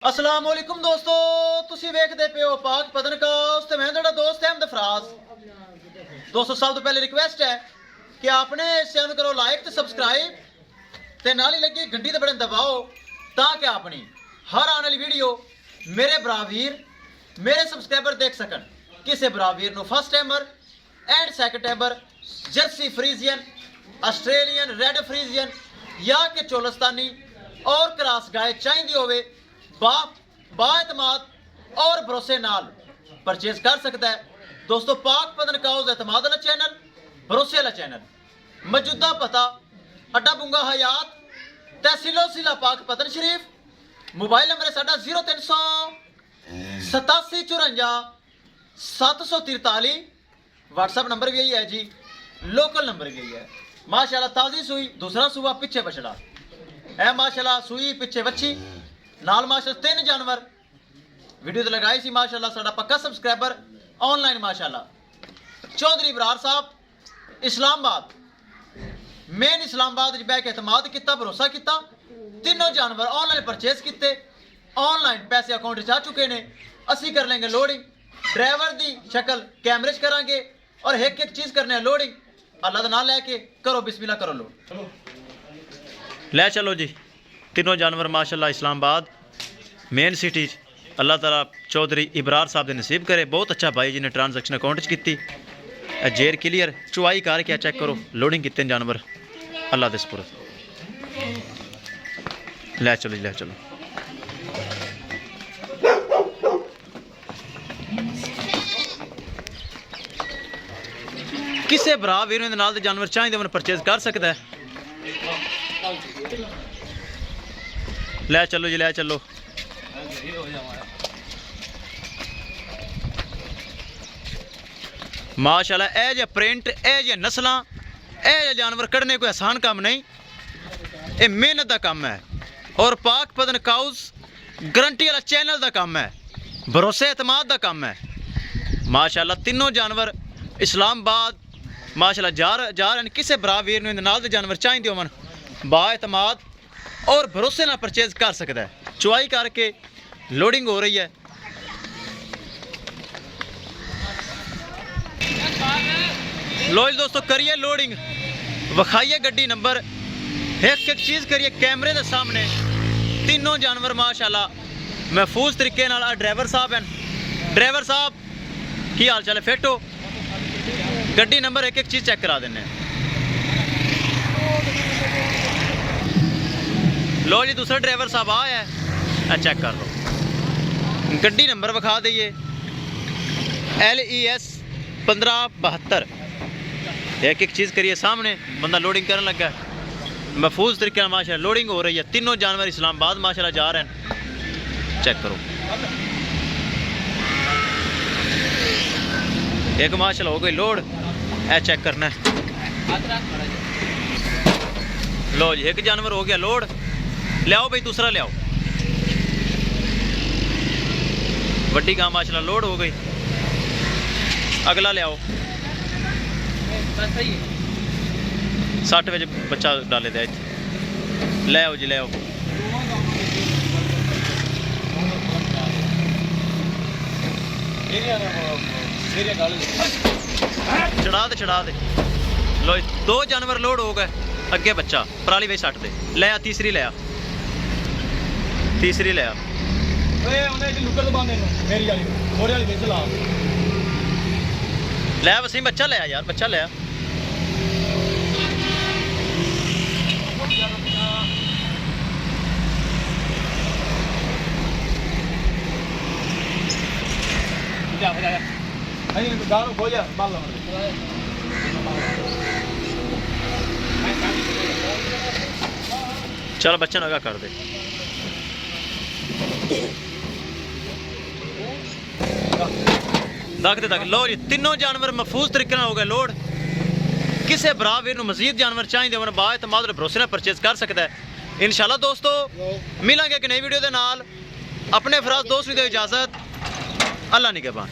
अस्सलाम वालेकुम दोस्तों, तुसी वेखदे पे हो पाक पतन काउस ते मैं तुहाडा दोस्त अहमद फराज। दोस्तों सब तो पहले रिक्वेस्ट है कि आपने इस चैनल करो लाइक ते सब्सक्राइब ते नाल ही लगी घंटी ते बटन दबाओ ताकि अपनी हर आने वाली वीडियो मेरे ब्रावीर मेरे सब्सक्राइबर देख सकन। किसी ब्रावीर नु first timer and second timer Jersey Friesian Australian red Friesian या कि चोलस्तानी और क्रॉस गाय चाहिए होवे बाएतमाद और भरोसे नाल परचेज कर सकता है। दोस्तों पाक पतन काउस एतमाद वाला चैनल भरोसे वाला चैनल, मौजूदा पता अड्डा बुंगा हयात तहसीलो जिला पाक पतन शरीफ। मोबाइल नंबर है साडा 0300 87 54 743। व्हाट्सएप नंबर भी यही है जी, लोकल नंबर भी यही है। माशाल्लाह ताज़ी सुई दूसरा सुबह पीछे बछड़ा है, माशाल्लाह सुई पीछे बच्ची नाल माशाल्लाह 3 जानवर वीडियो तो लगाई सी। माशाल्लाह साडा पक्का सब्सक्राइबर ऑनलाइन माशाल्लाह चौधरी इब्रार साहब इस्लामाबाद मेन इस्लामाबाद बैक एतमाद किया भरोसा किया। तीनों जानवर ऑनलाइन परचेज किए, ऑनलाइन पैसे अकाउंट आ चुके ने। असी कर लेंगे लोडिंग, ड्राइवर की शक्ल कैमरे च करांगे और एक एक चीज़ करने लोडिंग। अल्लाह का नाम लैके करो बिस्मिल्लाह करो लोड लै चलो जी। तीनों जानवर माशाल्लाह इस्लामाबाद मेन सिटी अल्लाह ताला चौधरी इब्रार साहब ने नसीब करे। बहुत अच्छा भाई जी ने ट्रांजैक्शन अकाउंट की जेर क्लीयर चुवाई करके चेक करो लोडिंग कितने जानवर अल्लाह दे सपुरद। लै चलो जी लै चलो। किसी भरा वीर नाल दे जानवर चाहिए उन्हें परचेज कर सकता है। लै चलो जी लै चलो। माशाल्लाह ए जे प्रिंट ए जे नस्लां ए जे जानवर कढ़ने कोई आसान काम नहीं, ये मेहनत का काम है और पाक पतन काउस गारंटी वाला चैनल का काम है, भरोसे एतमाद का काम है। माशाल्लाह तीनों जानवर इस्लामाबाद माशाल्लाह जा रहे हैं। किसी भरा वीर नाल दे जानवर चाहिए होवन बा एतमाद और भरोसे ना परचेज कर सकता है। चुवाई करके लोडिंग हो रही है। लो जी दोस्तों करिए लोडिंग, विखाइए गड्डी नंबर, एक एक चीज़ करिए कैमरे के सामने। तीनों जानवर माशाल्लाह महफूज तरीके नाल। ड्राइवर साहब हैं, ड्राइवर साहब की हाल चाल है? फिट हो? गड्डी नंबर एक एक चीज़ चेक करा देने। लो जी दूसरा ड्राइवर साहब आया है, चेक कर लो। गड्डी नंबर विखा दईए LES 1572। एक एक चीज़ करिए सामने, बंदा लोडिंग करने लगा महफूज तरीके माशाल्लाह लोडिंग हो रही है। तीनों जानवर इस्लामाबाद माशाल्लाह जा रहे हैं, चेक करो। एक माशाल्लाह हो गई लोड, ए चेक करना है। लो जी एक जानवर हो गया लोड, ले आओ भाई दूसरा ले आओ। वड्डी गां माशाल्लाह लोड हो गई, अगला ले आओ। 60 बजे बच्चा डाले दे, ले आओ जी ले आओ। चढ़ा दे। लो दो जानवर लोड हो गए, अगे बच्चा पराली वे सट दे। ले आ तीसरी ले आ, तीसरी ले आ। ले वसीम बच्चा ले आ यार, बच्चा ले आ। चलो बच्चा नगा कर दे। दक लो जी तीनों जानवर महफूज तरीके हो गए लोड। किसी भरा वीर मजीद जानवर चाहिए होने बा एतमाद भरोसे परचेज कर सकता है। इंशाल्लाह दोस्तों मिलेंगे एक नई वीडियो के नाल। अपने फराज दोस्त भी दो इजाजत, अल्लाह निगहबान।